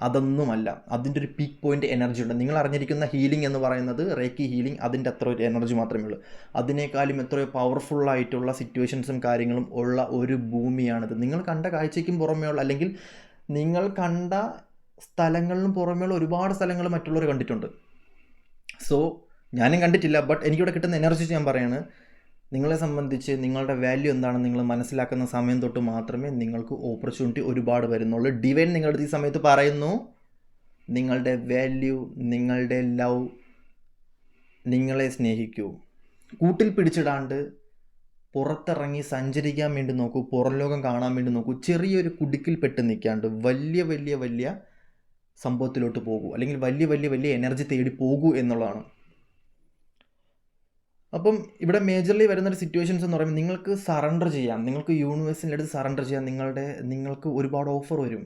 അതൊന്നുമല്ല, അതിൻ്റെ ഒരു പീക്ക് പോയിൻ്റ് എനർജി ഉണ്ട്. നിങ്ങൾ അറിഞ്ഞിരിക്കുന്ന ഹീലിംഗ് എന്ന് പറയുന്നത് റേക്കി ഹീലിംഗ്, അതിൻ്റെ അത്ര ഒരു എനർജി മാത്രമേ ഉള്ളൂ. അതിനേക്കാളും എത്രയോ പവർഫുള്ളായിട്ടുള്ള സിറ്റുവേഷൻസും കാര്യങ്ങളും ഉള്ള ഒരു ഭൂമിയാണിത്. നിങ്ങൾ കണ്ട കാഴ്ചയ്ക്കും പുറമേയുള്ള, അല്ലെങ്കിൽ നിങ്ങൾ കണ്ട സ്ഥലങ്ങളിലും പുറമേയുള്ള ഒരുപാട് സ്ഥലങ്ങൾ മറ്റുള്ളവർ കണ്ടിട്ടുണ്ട്. സോ ഞാനും കണ്ടിട്ടില്ല, ബട്ട് എനിക്കിവിടെ കിട്ടുന്ന എനർജി ഞാൻ പറയാണ്, നിങ്ങളെ സംബന്ധിച്ച് നിങ്ങളുടെ വാല്യൂ എന്താണെന്ന് നിങ്ങൾ മനസ്സിലാക്കുന്ന സമയം തൊട്ട് മാത്രമേ നിങ്ങൾക്ക് ഓപ്പർച്യൂണിറ്റി ഒരുപാട് വരുന്നുള്ളൂ. ഡിവൈൻ നിങ്ങളുടെ ഈ സമയത്ത് പറയുന്നു, നിങ്ങളുടെ വാല്യൂ, നിങ്ങളുടെ ലവ്, നിങ്ങളെ സ്നേഹിക്കൂ. കൂട്ടിൽ പിടിച്ചിടാണ്ട് പുറത്തിറങ്ങി സഞ്ചരിക്കാൻ വേണ്ടി നോക്കൂ, പുറം ലോകം കാണാൻ വേണ്ടി നോക്കൂ. ചെറിയൊരു കുടുക്കിൽ പെട്ട് നിൽക്കാണ്ട് വലിയ സംഭവത്തിലോട്ട് പോകൂ, അല്ലെങ്കിൽ വലിയ എനർജി തേടി പോകൂ എന്നുള്ളതാണ്. അപ്പം ഇവിടെ മേജർലി വരുന്നൊരു സിറ്റുവേഷൻസ് എന്ന് പറയുമ്പോൾ, നിങ്ങൾക്ക് സറണ്ടർ ചെയ്യാം, നിങ്ങൾക്ക് യൂണിവേഴ്സിൻ്റെ അടുത്ത് സറണ്ടർ ചെയ്യാം. നിങ്ങൾക്ക് ഒരുപാട് ഓഫർ വരും.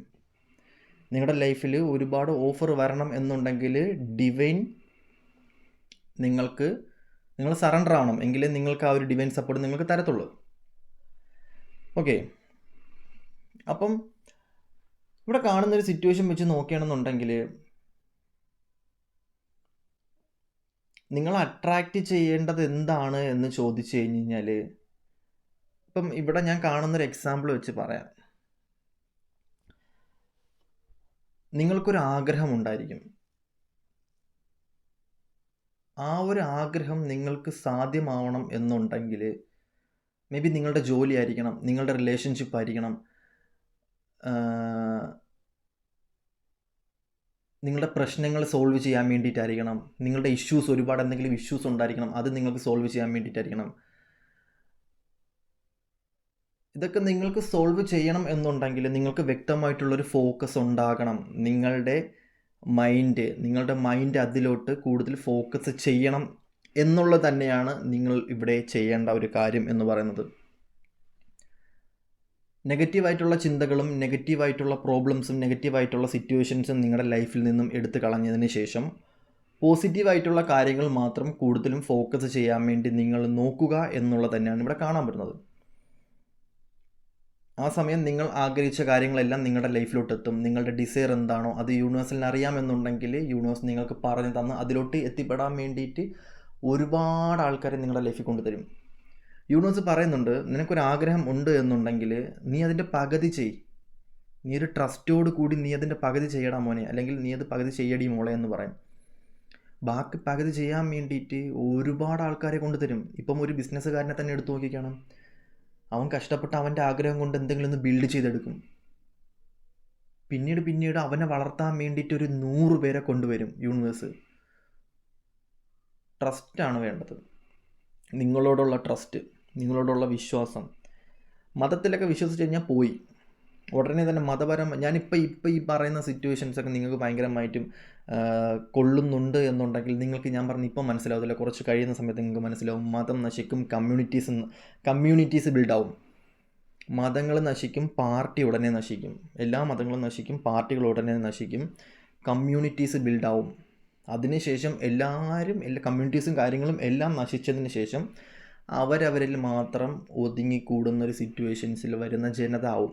നിങ്ങളുടെ ലൈഫിൽ ഒരുപാട് ഓഫർ വരണം എന്നുണ്ടെങ്കിൽ ഡിവൈൻ നിങ്ങൾക്ക് നിങ്ങൾ സറണ്ടർ ആവണം, എങ്കിലേ നിങ്ങൾക്ക് ആ ഒരു ഡിവൈൻ സപ്പോർട്ട് നിങ്ങൾക്ക് തരത്തുള്ളൂ. ഓക്കെ, അപ്പം ഇവിടെ കാണുന്നൊരു സിറ്റുവേഷൻ വെച്ച് നോക്കുകയാണെന്നുണ്ടെങ്കിൽ നിങ്ങൾ അട്രാക്റ്റ് ചെയ്യേണ്ടത് എന്താണ് എന്ന് ചോദിച്ചു കഴിഞ്ഞ് കഴിഞ്ഞാൽ, ഇപ്പം ഇവിടെ ഞാൻ കാണുന്നൊരു എക്സാമ്പിൾ വെച്ച് പറയാം. നിങ്ങൾക്കൊരു ആഗ്രഹം ഉണ്ടായിരിക്കും. ആ ഒരു ആഗ്രഹം നിങ്ങൾക്ക് സാധ്യമാവണം എന്നുണ്ടെങ്കിൽ മേ ബി നിങ്ങളുടെ ജോലി ആയിരിക്കണം, നിങ്ങളുടെ റിലേഷൻഷിപ്പ് ആയിരിക്കണം, നിങ്ങളുടെ പ്രശ്നങ്ങൾ സോൾവ് ചെയ്യാൻ വേണ്ടിയിട്ടായിരിക്കണം, നിങ്ങളുടെ ഇഷ്യൂസ്, ഒരുപാട് എന്തെങ്കിലും ഇഷ്യൂസ് ഉണ്ടായിരിക്കണം, അത് നിങ്ങൾക്ക് സോൾവ് ചെയ്യാൻ വേണ്ടിയിട്ടായിരിക്കണം. ഇതൊക്കെ നിങ്ങൾക്ക് സോൾവ് ചെയ്യണം എന്നുണ്ടെങ്കിൽ നിങ്ങൾക്ക് വ്യക്തമായിട്ടുള്ളൊരു ഫോക്കസ് ഉണ്ടാകണം. നിങ്ങളുടെ മൈൻഡ് അതിലോട്ട് കൂടുതൽ ഫോക്കസ് ചെയ്യണം എന്നുള്ളത് തന്നെയാണ് നിങ്ങൾ ഇവിടെ ചെയ്യേണ്ട ഒരു കാര്യം എന്ന് പറയുന്നത്. നെഗറ്റീവായിട്ടുള്ള ചിന്തകളും നെഗറ്റീവായിട്ടുള്ള പ്രോബ്ലംസും നെഗറ്റീവായിട്ടുള്ള സിറ്റുവേഷൻസും നിങ്ങളുടെ ലൈഫിൽ നിന്നും എടുത്തു കളഞ്ഞതിന് ശേഷം പോസിറ്റീവായിട്ടുള്ള കാര്യങ്ങൾ മാത്രം കൂടുതലും ഫോക്കസ് ചെയ്യാൻ വേണ്ടി നിങ്ങൾ നോക്കുക എന്നുള്ളത് തന്നെയാണ് ഇവിടെ കാണാൻ പറ്റുന്നത്. ആ സമയം നിങ്ങൾ ആഗ്രഹിച്ച കാര്യങ്ങളെല്ലാം നിങ്ങളുടെ ലൈഫിലോട്ട് എത്തും. നിങ്ങളുടെ ഡിസയർ എന്താണോ അത് യൂണിവേഴ്സിന് അറിയാമെന്നുണ്ടെങ്കിൽ യൂണിവേഴ്സ് നിങ്ങൾക്ക് പറഞ്ഞു തന്ന് അതിലോട്ട് എത്തിപ്പെടാൻ വേണ്ടിയിട്ട് ഒരുപാട് ആൾക്കാരെ നിങ്ങളുടെ ലൈഫിൽ കൊണ്ടുതരും. യൂണിവേഴ്സ് പറയുന്നുണ്ട്, നിനക്കൊരു ആഗ്രഹം ഉണ്ട് എന്നുണ്ടെങ്കിൽ നീ അതിൻ്റെ പകുതി ചെയ്. നീ ഒരു ട്രസ്റ്റോട് കൂടി നീ അതിൻ്റെ പകുതി ചെയ്യടാ മോനെ, അല്ലെങ്കിൽ നീ അത് പകുതി ചെയ്യടി മോളെ എന്ന് പറയും. ബാക്കി പകുതി ചെയ്യാൻ വേണ്ടിയിട്ട് ഒരുപാട് ആൾക്കാരെ കൊണ്ടുതരും. ഇപ്പം ഒരു ബിസിനസ്സുകാരനെ തന്നെ എടുത്തു നോക്കിക്കണം. അവൻ കഷ്ടപ്പെട്ട് അവൻ്റെ ആഗ്രഹം കൊണ്ട് എന്തെങ്കിലും ഒന്ന് ബിൽഡ് ചെയ്തെടുക്കും. പിന്നീട് അവനെ വളർത്താൻ വേണ്ടിയിട്ട് ഒരു 100 പേരെ കൊണ്ടുവരും യൂണിവേഴ്സ്. ട്രസ്റ്റാണ് വേണ്ടത്, നിങ്ങളോടുള്ള ട്രസ്റ്റ്, നിങ്ങളോടുള്ള വിശ്വാസം. മതത്തിലൊക്കെ വിശ്വസിച്ച് കഴിഞ്ഞാൽ പോയി ഉടനെ തന്നെ ഞാനിപ്പോൾ ഈ പറയുന്ന സിറ്റുവേഷൻസൊക്കെ നിങ്ങൾക്ക് ഭയങ്കരമായിട്ടും കൊള്ളുന്നുണ്ട് എന്നുണ്ടെങ്കിൽ നിങ്ങൾക്ക് ഞാൻ പറഞ്ഞ് ഇപ്പം മനസ്സിലാവത്തില്ല, കുറച്ച് കഴിയുന്ന സമയത്ത് നിങ്ങൾക്ക് മനസ്സിലാവും. മതം നശിക്കും, കമ്മ്യൂണിറ്റീസ് ബിൽഡാവും. മതങ്ങൾ നശിക്കും, പാർട്ടി ഉടനെ നശിക്കും. എല്ലാ മതങ്ങളും നശിക്കും, പാർട്ടികൾ ഉടനെ നശിക്കും, കമ്മ്യൂണിറ്റീസ് ബിൽഡാവും. അതിനുശേഷം എല്ലാ കമ്മ്യൂണിറ്റീസും കാര്യങ്ങളും എല്ലാം നശിച്ചതിന് ശേഷം അവരവരിൽ മാത്രം ഒതുങ്ങിക്കൂടുന്നൊരു സിറ്റുവേഷൻസിൽ വരുന്ന ജനത ആവും.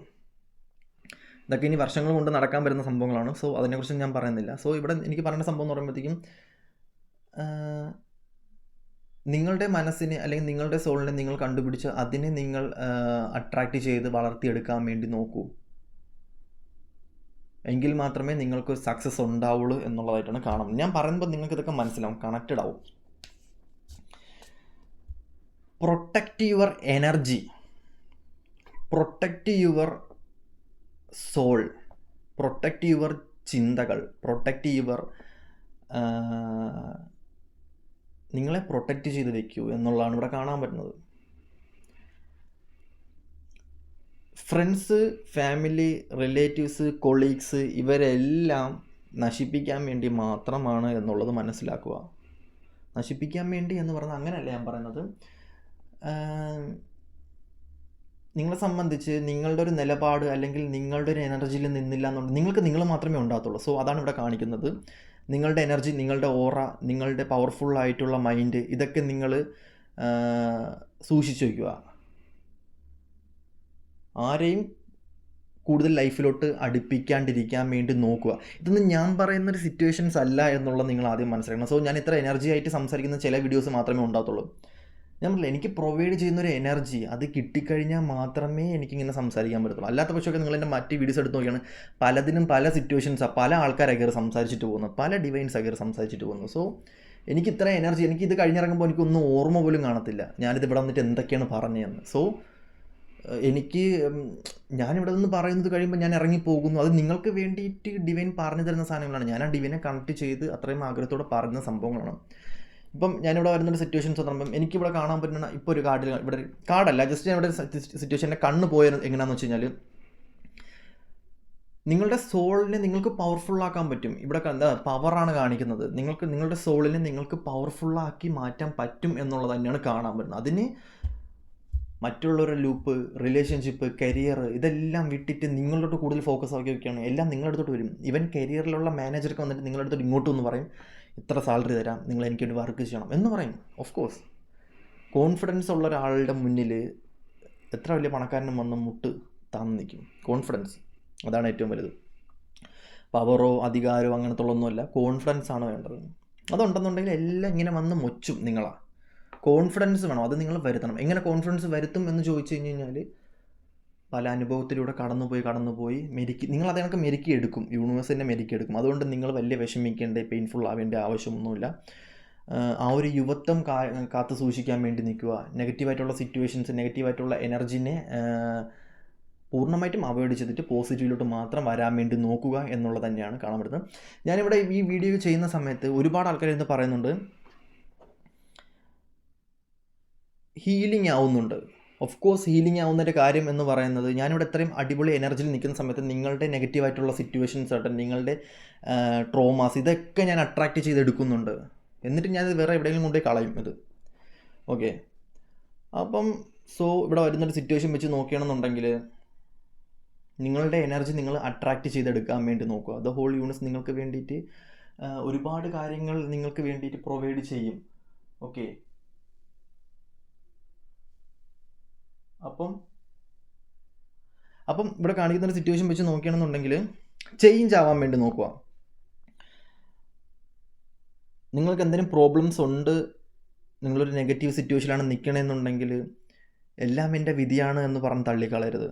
ഇതൊക്കെ ഇനി വർഷങ്ങൾ കൊണ്ട് നടക്കാൻ വരുന്ന സംഭവങ്ങളാണ്. സോ അതിനെക്കുറിച്ച് ഞാൻ പറയുന്നില്ല. സോ ഇവിടെ എനിക്ക് പറയുന്ന സംഭവം എന്ന് പറയുമ്പോഴത്തേക്കും നിങ്ങളുടെ മനസ്സിനെ അല്ലെങ്കിൽ നിങ്ങളുടെ സോളിനെ നിങ്ങൾ കണ്ടുപിടിച്ച് അതിനെ നിങ്ങൾ അട്രാക്റ്റ് ചെയ്ത് വളർത്തിയെടുക്കാൻ വേണ്ടി നോക്കൂ. എങ്കിൽ മാത്രമേ നിങ്ങൾക്ക് സക്സസ് ഉണ്ടാവുള്ളൂ എന്നുള്ളതായിട്ടാണ് കാണുന്നത്. ഞാൻ പറയുമ്പോൾ നിങ്ങൾക്ക് ഇതൊക്കെ മനസ്സിലാവും, കണക്റ്റഡ് ആവും. Protect your energy, protect your soul, protect your ചിന്തകൾ, പ്രൊട്ടക്റ്റ് യുവർ നിങ്ങളെ പ്രൊട്ടക്റ്റ് ചെയ്ത് വെക്കൂ എന്നുള്ളതാണ് ഇവിടെ കാണാൻ പറ്റുന്നത്. ഫ്രണ്ട്സ്, ഫാമിലി, റിലേറ്റീവ്സ്, കൊളീഗ്സ് ഇവരെല്ലാം നശിപ്പിക്കാൻ വേണ്ടി മാത്രമാണ് എന്നുള്ളത് മനസ്സിലാക്കുക. നശിപ്പിക്കാൻ വേണ്ടി എന്ന് പറഞ്ഞാൽ അങ്ങനെയല്ല ഞാൻ പറയുന്നത്. നിങ്ങളെ സംബന്ധിച്ച് നിങ്ങളുടെ ഒരു നിലപാട് അല്ലെങ്കിൽ നിങ്ങളുടെ ഒരു എനർജിയിൽ നിന്നില്ല എന്നുണ്ടെങ്കിൽ നിങ്ങൾക്ക് നിങ്ങൾ മാത്രമേ ഉണ്ടാകത്തുള്ളൂ. സോ അതാണ് ഇവിടെ കാണിക്കുന്നത്. നിങ്ങളുടെ എനർജി, നിങ്ങളുടെ ഓറ, നിങ്ങളുടെ പവർഫുള്ളായിട്ടുള്ള മൈൻഡ്, ഇതൊക്കെ നിങ്ങൾ സൂക്ഷിച്ചു വയ്ക്കുക. ആരെയും കൂടുതൽ ലൈഫിലോട്ട് അടുപ്പിക്കാണ്ടിരിക്കാൻ വേണ്ടി നോക്കുക. ഇതൊന്നും ഞാൻ പറയുന്നൊരു സിറ്റുവേഷൻസ് അല്ല എന്നുള്ളത് നിങ്ങൾ ആദ്യം മനസ്സിലാക്കണം. സോ ഞാൻ ഇത്ര എനർജി ആയിട്ട് സംസാരിക്കുന്ന ചില വീഡിയോസ് മാത്രമേ ഉണ്ടാകത്തുള്ളൂ. ഞാൻ പറഞ്ഞില്ല, എനിക്ക് പ്രൊവൈഡ് ചെയ്യുന്നൊരു എനർജി അത് കിട്ടിക്കഴിഞ്ഞാൽ മാത്രമേ എനിക്കിങ്ങനെ സംസാരിക്കാൻ പറ്റത്തുള്ളൂ. അല്ലാത്ത പക്ഷമൊക്കെ നിങ്ങൾ എൻ്റെ മറ്റ് വീഡിയോസ് എടുത്ത് നോക്കിയാണ് പലതിനും പല സിറ്റുവേഷൻസാണ്, പല ആൾക്കാരൊക്കെ കയറി സംസാരിച്ചിട്ട് പോകുന്നു, പല ഡിവൈൻസൊക്കെ കയറി സംസാരിച്ചിട്ട് പോകുന്നു. സോ എനിക്ക് ഇത്ര എനർജി, എനിക്കിത് കഴിഞ്ഞിറങ്ങുമ്പോൾ എനിക്കൊന്നും ഓർമ്മ പോലും കാണത്തില്ല ഞാനിത് ഇവിടെ വന്നിട്ട് എന്തൊക്കെയാണ് പറഞ്ഞതെന്ന്. സോ ഞാനിവിടെ നിന്ന് പറയുന്നത് കഴിയുമ്പോൾ ഞാൻ ഇറങ്ങിപ്പോകുന്നു. അത് നിങ്ങൾക്ക് വേണ്ടിയിട്ട് ഡിവൈൻ പറഞ്ഞു തരുന്ന സാധനങ്ങളാണ്. ഞാൻ ആ ഡിവൈനെ കണക്ട് ചെയ്ത് അത്രയും ആഗ്രഹത്തോടെ പറയുന്ന സംഭവങ്ങളാണ്. ഇപ്പം ഞാനിവിടെ വരുന്നൊരു സിറ്റുവേഷൻസ് പറയുമ്പം എനിക്കിവിടെ കാണാൻ പറ്റുന്ന ഇപ്പോൾ ഒരു കാർഡിൽ, ഇവിടെ കാർഡല്ല, ജസ്റ്റ് ഞാൻ ഇവിടെ സിറ്റുവേഷൻ്റെ കണ്ണ് പോയത് എങ്ങനെയാണെന്ന് വെച്ച് കഴിഞ്ഞാൽ നിങ്ങളുടെ സോളിനെ നിങ്ങൾക്ക് പവർഫുള്ളാക്കാൻ പറ്റും. ഇവിടെ എന്താ പവറാണ് കാണിക്കുന്നത്. നിങ്ങളുടെ സോളിനെ നിങ്ങൾക്ക് പവർഫുള്ളാക്കി മാറ്റാൻ പറ്റും എന്നുള്ളത് തന്നെയാണ് കാണാൻ പറ്റുന്നത്. അതിന് മറ്റുള്ളവരുടെ ലൂപ്പ്, റിലേഷൻഷിപ്പ്, കരിയർ ഇതെല്ലാം വിട്ടിട്ട് നിങ്ങളോട്ട് കൂടുതൽ ഫോക്കസ് ആക്കി വയ്ക്കുകയാണ്. എല്ലാം നിങ്ങളുടെ അടുത്തോട്ട് വരും. ഈവൻ കരിയറിലുള്ള മാനേജർക്ക് വന്നിട്ട് നിങ്ങളുടെ അടുത്തോട്ട് ഇങ്ങോട്ട് എന്ന് പറയും, ഇത്ര സാലറി തരാം, നിങ്ങൾ എനിക്കൊരു വർക്ക് ചെയ്യണം എന്ന് പറയും. ഓഫ് കോഴ്സ് കോൺഫിഡൻസ് ഉള്ള ഒരാളുടെ മുന്നിൽ എത്ര വലിയ പണക്കാരനും വന്ന് മുട്ട് താന്ന് നിൽക്കും. കോൺഫിഡൻസ്, അതാണ് ഏറ്റവും വലുത്. പവറോ അധികാരമോ അങ്ങനത്തെ ഉള്ളൊന്നുമല്ല, കോൺഫിഡൻസ് ആണ് വേണ്ടത്. അതുണ്ടെന്നുണ്ടെങ്കിൽ എല്ലാം ഇങ്ങനെ വന്ന് മൊച്ചും. കോൺഫിഡൻസ് വേണം, അത് നിങ്ങൾ വരുത്തണം. എങ്ങനെ കോൺഫിഡൻസ് വരുത്തും എന്ന് ചോദിച്ചു കഴിഞ്ഞാൽ പല അനുഭവത്തിലൂടെ കടന്നുപോയി നിങ്ങൾ അതേ കണക്ക് മെരുക്കിയെടുക്കും. യൂണിവേഴ്സ് തന്നെ മെരുക്കിയെടുക്കും. അതുകൊണ്ട് നിങ്ങൾ വലിയ വിഷമിക്കേണ്ട, പെയിൻഫുൾ ആവേണ്ട ആവശ്യമൊന്നുമില്ല. ആ ഒരു യുവത്വം കാത്തു സൂക്ഷിക്കാൻ വേണ്ടി നിൽക്കുക. നെഗറ്റീവായിട്ടുള്ള സിറ്റുവേഷൻസ്, നെഗറ്റീവായിട്ടുള്ള എനർജിനെ പൂർണ്ണമായിട്ടും അവോയ്ഡ് ചെയ്തിട്ട് പോസിറ്റീവിലോട്ട് മാത്രം വരാൻ വേണ്ടി നോക്കുക എന്നുള്ളത് തന്നെയാണ് കാണാൻ പറ്റുന്നത്. ഞാനിവിടെ ഈ വീഡിയോ ചെയ്യുന്ന സമയത്ത് ഒരുപാട് ആൾക്കാർ ഇന്ന് പറയുന്നുണ്ട് ഹീലിംഗ് ആവുന്നുണ്ട്. ഓഫ് കോഴ്സ് ഹീലിംഗ് ആവുന്നതിൻ്റെ കാര്യം എന്ന് പറയുന്നത്, ഞാനിവിടെ ഇത്രയും അടിപൊളി എനർജിയിൽ നിൽക്കുന്ന സമയത്ത് നിങ്ങളുടെ നെഗറ്റീവായിട്ടുള്ള സിറ്റുവേഷൻസ് ആയിട്ട് നിങ്ങളുടെ ട്രോമാസ് ഇതൊക്കെ ഞാൻ അട്രാക്റ്റ് ചെയ്തെടുക്കുന്നുണ്ട്. എന്നിട്ട് ഞാനത് വേറെ എവിടെയെങ്കിലും കൊണ്ടുപോയി കളയും ഇത്. ഓക്കെ, അപ്പം ഇവിടെ വരുന്നൊരു സിറ്റുവേഷൻ വെച്ച് നോക്കുകയാണെന്നുണ്ടെങ്കിൽ നിങ്ങളുടെ എനർജി നിങ്ങൾ അട്രാക്റ്റ് ചെയ്തെടുക്കാൻ വേണ്ടി നോക്കുക. ദ ഹോൾ യൂണിവേഴ്സ് നിങ്ങൾക്ക് വേണ്ടിയിട്ട് ഒരുപാട് കാര്യങ്ങൾ നിങ്ങൾക്ക് വേണ്ടിയിട്ട് പ്രൊവൈഡ് ചെയ്യും. ഓക്കെ, അപ്പം ഇവിടെ കാണിക്കുന്ന ഒരു സിറ്റുവേഷൻ വെച്ച് നോക്കുകയാണെന്നുണ്ടെങ്കിൽ ചേഞ്ച് ആവാൻ വേണ്ടി നോക്കുക. നിങ്ങൾക്ക് എന്തെങ്കിലും പ്രോബ്ലംസ് ഉണ്ട്, നിങ്ങളൊരു നെഗറ്റീവ് സിറ്റുവേഷനിലാണ് നിൽക്കണമെന്നുണ്ടെങ്കിൽ എല്ലാം എൻ്റെ വിധിയാണ് എന്ന് പറഞ്ഞ് തള്ളിക്കളയരുത്.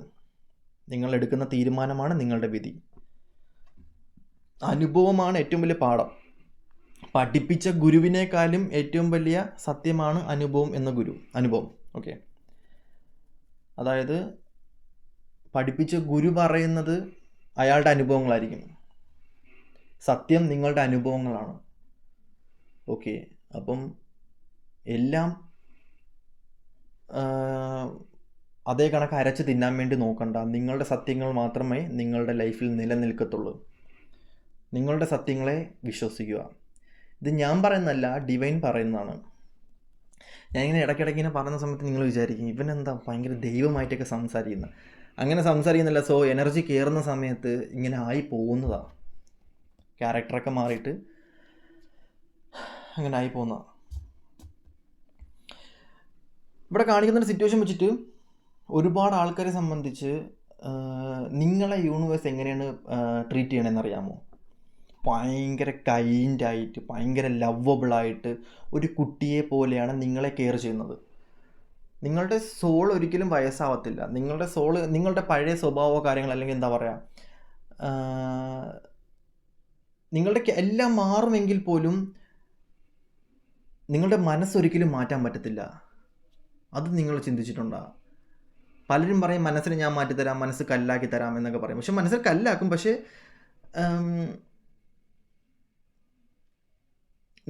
നിങ്ങൾ എടുക്കുന്ന തീരുമാനമാണ് നിങ്ങളുടെ വിധി. അനുഭവമാണ് ഏറ്റവും വലിയ പാഠം. പഠിപ്പിച്ച ഗുരുവിനേക്കാളും ഏറ്റവും വലിയ സത്യമാണ് അനുഭവം. ഓക്കെ, അതായത് പഠിപ്പിച്ച ഗുരു പറയുന്നത് അയാളുടെ അനുഭവങ്ങളായിരിക്കും, സത്യം നിങ്ങളുടെ അനുഭവങ്ങളാണ്. ഓക്കെ, അപ്പം എല്ലാം അതേ കണക്ക് അരച്ച് തിന്നാൻ വേണ്ടി നോക്കണ്ട. നിങ്ങളുടെ സത്യങ്ങൾ മാത്രമേ നിങ്ങളുടെ ലൈഫിൽ നിലനിൽക്കത്തുള്ളൂ. നിങ്ങളുടെ സത്യങ്ങളെ വിശ്വസിക്കുക. ഇത് ഞാൻ പറയുന്നതല്ല, ഡിവൈൻ പറയുന്നതാണ്. ഞാനിങ്ങനെ ഇടയ്ക്കിടയ്ക്ക് പറയുന്ന സമയത്ത് നിങ്ങൾ വിചാരിക്കും ഇവനെന്താ ഭയങ്കര ദൈവമായിട്ടൊക്കെ സംസാരിക്കുന്നത്. അങ്ങനെ സംസാരിക്കുന്നില്ല. എനർജി കയറുന്ന സമയത്ത് ഇങ്ങനെ ആയി പോകുന്നതാണ്. ക്യാരക്ടറൊക്കെ മാറിയിട്ട് അങ്ങനെ ആയി പോകുന്നതാണ്. ഇവിടെ കാണിക്കുന്നൊരു സിറ്റുവേഷൻ വെച്ചിട്ട് ഒരുപാട് ആൾക്കാരെ സംബന്ധിച്ച് നിങ്ങളെ യൂണിവേഴ്സ് എങ്ങനെയാണ് ട്രീറ്റ് ചെയ്യണമെന്നറിയാമോ? ഭയങ്കര കൈൻഡായിട്ട്, ഭയങ്കര ലവബിളായിട്ട് ഒരു കുട്ടിയെ പോലെയാണ് നിങ്ങളെ കെയർ ചെയ്യുന്നത്. നിങ്ങളുടെ സോൾ ഒരിക്കലും വയസ്സാവത്തില്ല. നിങ്ങളുടെ പഴയ സ്വഭാവമോ കാര്യങ്ങൾ, അല്ലെങ്കിൽ എന്താ പറയുക, നിങ്ങളുടെ എല്ലാം മാറുമെങ്കിൽ പോലും നിങ്ങളുടെ മനസ്സൊരിക്കലും മാറ്റാൻ പറ്റത്തില്ല. അത് നിങ്ങൾ ചിന്തിച്ചിട്ടുണ്ടോ? പലരും പറയും മനസ്സിനെ ഞാൻ മാറ്റിത്തരാം, മനസ്സ് കല്ലാക്കി തരാം എന്നൊക്കെ പറയും. പക്ഷെ മനസ്സിൽ കല്ലാക്കും. പക്ഷേ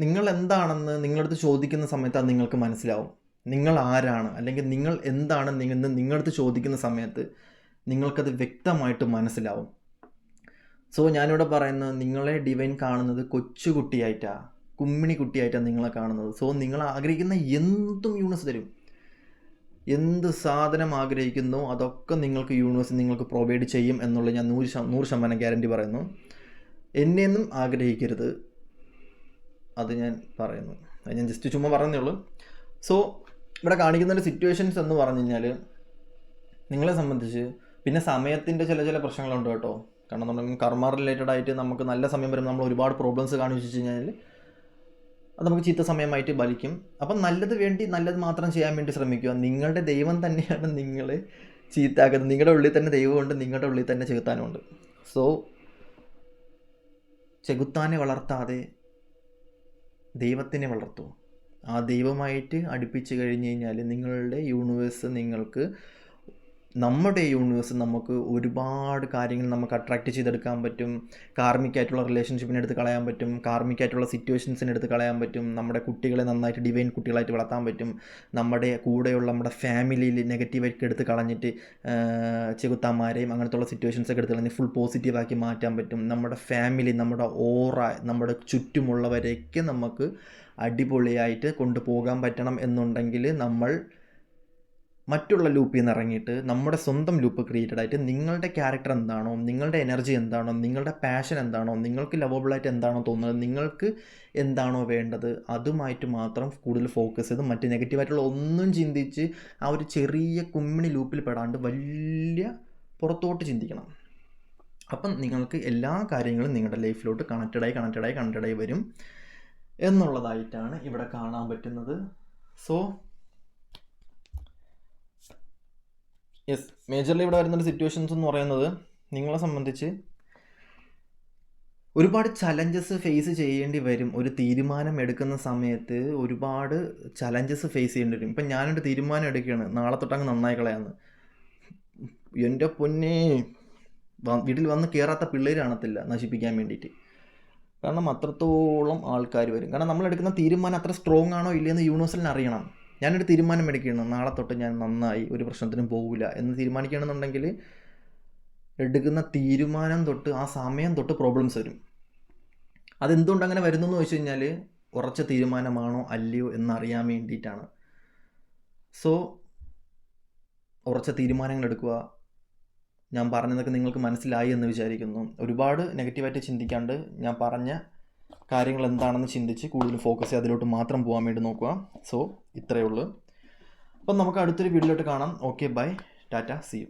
നിങ്ങൾ എന്താണെന്ന് നിങ്ങളടുത്ത് ചോദിക്കുന്ന സമയത്ത് അത് നിങ്ങൾക്ക് മനസ്സിലാവും. നിങ്ങൾ ആരാണ്, അല്ലെങ്കിൽ നിങ്ങൾ എന്താണ് നിങ്ങളടുത്ത് ചോദിക്കുന്ന സമയത്ത് നിങ്ങൾക്കത് വ്യക്തമായിട്ട് മനസ്സിലാവും. ഞാനിവിടെ പറയുന്നത്, നിങ്ങളെ ഡിവൈൻ കാണുന്നത് കൊച്ചുകുട്ടിയായിട്ടാണ്, കുമ്മിണി കുട്ടിയായിട്ടാണ് നിങ്ങളെ കാണുന്നത്. നിങ്ങൾ ആഗ്രഹിക്കുന്ന എന്തും യൂണിവേഴ്സ് തരും. എന്ത് സാധനം ആഗ്രഹിക്കുന്നോ അതൊക്കെ യൂണിവേഴ്സ് നിങ്ങൾക്ക് പ്രൊവൈഡ് ചെയ്യും എന്നുള്ള ഞാൻ 100% ഗ്യാരണ്ടി പറയുന്നു. എന്നെയൊന്നും ആഗ്രഹിക്കരുത്, അത് ഞാൻ പറയുന്നു. അത് ഞാൻ ജസ്റ്റ് ചുമ്മാ പറയുന്നേ ഉള്ളൂ. ഇവിടെ കാണിക്കുന്ന സിറ്റുവേഷൻസ് എന്ന് പറഞ്ഞു കഴിഞ്ഞാൽ നിങ്ങളെ സംബന്ധിച്ച് പിന്നെ സമയത്തിൻ്റെ ചില പ്രശ്നങ്ങളുണ്ട് കേട്ടോ. കാരണം നമ്മൾ കർമ്മ റിലേറ്റഡ് ആയിട്ട് നമുക്ക് നല്ല സമയം വരുമ്പോൾ നമ്മൾ ഒരുപാട് പ്രോബ്ലംസ് കാണിച്ചു വെച്ച് കഴിഞ്ഞാൽ അത് നമുക്ക് ചീത്ത സമയമായിട്ട് ബലിക്കും. അപ്പം നല്ലത് മാത്രം ചെയ്യാൻ വേണ്ടി ശ്രമിക്കുക. നിങ്ങളുടെ ദൈവം തന്നെയാണ് നിങ്ങളെ ചീത്താക്കുന്നത്. നിങ്ങളുടെ ഉള്ളിൽ തന്നെ ദൈവമുണ്ട്, നിങ്ങളുടെ ഉള്ളിൽ തന്നെ ചെകുത്താനുമുണ്ട്. ചെകുത്താനെ വളർത്താതെ ദൈവത്തിനെ വളർത്തൂ. ആ ദൈവമായിട്ട് അടുപ്പിച്ച് കഴിഞ്ഞ് കഴിഞ്ഞാൽ നിങ്ങളുടെ യൂണിവേഴ്സ് നമ്മുടെ യൂണിവേഴ്സ് നമുക്ക് ഒരുപാട് കാര്യങ്ങൾ നമുക്ക് അട്രാക്റ്റ് ചെയ്തെടുക്കാൻ പറ്റും. കാർമിക്കായിട്ടുള്ള റിലേഷൻഷിപ്പിനെ എടുത്ത് കളയാൻ പറ്റും, കാർമിക്കായിട്ടുള്ള സിറ്റുവേഷൻസിനെ എടുത്ത് കളയാൻ പറ്റും, നമ്മുടെ കുട്ടികളെ നന്നായിട്ട് ഡിവൈൻ കുട്ടികളായിട്ട് വളർത്താൻ പറ്റും. നമ്മുടെ കൂടെയുള്ള നമ്മുടെ ഫാമിലിയിൽ നെഗറ്റീവായിട്ട് എടുത്ത് കളഞ്ഞിട്ട് ചെകുത്താന്മാരെയും അങ്ങനത്തുള്ള സിറ്റുവേഷൻസൊക്കെ എടുത്ത് കളഞ്ഞ് ഫുൾ പോസിറ്റീവാക്കി മാറ്റാൻ പറ്റും. നമ്മുടെ ഫാമിലി, നമ്മുടെ ഓറ, നമ്മുടെ ചുറ്റുമുള്ളവരെയൊക്കെ നമുക്ക് അടിപൊളിയായിട്ട് കൊണ്ടുപോകാൻ പറ്റണം എന്നുണ്ടെങ്കിൽ നമ്മൾ മറ്റുള്ള ലൂപ്പിൽ നിന്ന് ഇറങ്ങിയിട്ട് നമ്മുടെ സ്വന്തം ലൂപ്പ് ക്രിയേറ്റഡ് ആയിട്ട് നിങ്ങളുടെ ക്യാരക്ടർ എന്താണോ, നിങ്ങളുടെ എനർജി എന്താണോ, നിങ്ങളുടെ പാഷൻ എന്താണോ, നിങ്ങൾക്ക് ലവബിളായിട്ട് എന്താണോ തോന്നുന്നത്, നിങ്ങൾക്ക് എന്താണോ വേണ്ടത് അതുമായിട്ട് മാത്രം കൂടുതൽ ഫോക്കസ് ചെയ്ത് മറ്റ് നെഗറ്റീവായിട്ടുള്ള ഒന്നും ചിന്തിച്ച് ആ ഒരു ചെറിയ കുമ്മിണി ലൂപ്പിൽ പെടാണ്ട് വലിയ പുറത്തോട്ട് ചിന്തിക്കണം. അപ്പം നിങ്ങൾക്ക് എല്ലാ കാര്യങ്ങളും നിങ്ങളുടെ ലൈഫിലോട്ട് കണക്റ്റഡായി വരും എന്നുള്ളതായിട്ടാണ് ഇവിടെ കാണാൻ പറ്റുന്നത്. സോ യെസ്, മേജർലി ഇവിടെ വരുന്നൊരു സിറ്റുവേഷൻസ് എന്ന് പറയുന്നത് നിങ്ങളെ സംബന്ധിച്ച് ഒരുപാട് ചലഞ്ചസ് ഫേസ് ചെയ്യേണ്ടി വരും. ഒരു തീരുമാനം എടുക്കുന്ന സമയത്ത് ഒരുപാട് ചലഞ്ചസ് ഫേസ് ചെയ്യേണ്ടി വരും. ഇപ്പം ഞാനൊരു തീരുമാനം എടുക്കുകയാണ്, നാളെ തൊട്ടങ്ങ് നന്നായി കളയാന്ന്. എൻ്റെ പൊന്നേ, വീട്ടിൽ വന്ന് കയറാത്ത പിള്ളേർ കാണത്തില്ല നശിപ്പിക്കാൻ വേണ്ടിയിട്ട്. കാരണം അത്രത്തോളം ആൾക്കാർ വരും. കാരണം നമ്മളെടുക്കുന്ന തീരുമാനം അത്ര സ്ട്രോങ് ആണോ ഇല്ലയെന്ന് യൂണിവേഴ്സലിന് അറിയണം. ഞാനൊരു തീരുമാനം എടുക്കുകയാണ്, നാളെ തൊട്ട് ഞാൻ നന്നായി ഒരു പ്രശ്നത്തിനും പോകില്ല എന്ന് തീരുമാനിക്കുകയാണെന്നുണ്ടെങ്കിൽ എടുക്കുന്ന തീരുമാനം തൊട്ട് ആ സമയം തൊട്ട് പ്രോബ്ലംസ് വരും. അതെന്തുകൊണ്ട് അങ്ങനെ വരുന്നു എന്ന് വെച്ച് കഴിഞ്ഞാൽ ഉറച്ച തീരുമാനമാണോ അല്ലയോ എന്നറിയാൻ വേണ്ടിയിട്ടാണ്. സോ ഉറച്ച തീരുമാനങ്ങൾ എടുക്കുക. ഞാൻ പറഞ്ഞതൊക്കെ നിങ്ങൾക്ക് മനസ്സിലായി എന്ന് വിചാരിക്കുന്നു. ഒരുപാട് നെഗറ്റീവായിട്ട് ചിന്തിക്കാണ്ട് ഞാൻ പറഞ്ഞ കാര്യങ്ങൾ എന്താണെന്ന് ചിന്തിച്ച് കൂടുതൽ ഫോക്കസ് ചെയ്ത് അതിലോട്ട് മാത്രം പോകാൻ വേണ്ടി നോക്കുക. സോ ഇത്രയേ ഉള്ളൂ. അപ്പം നമുക്ക് അടുത്തൊരു വീഡിയോയിലോട്ട് കാണാം. Okay, bye, tata, see U.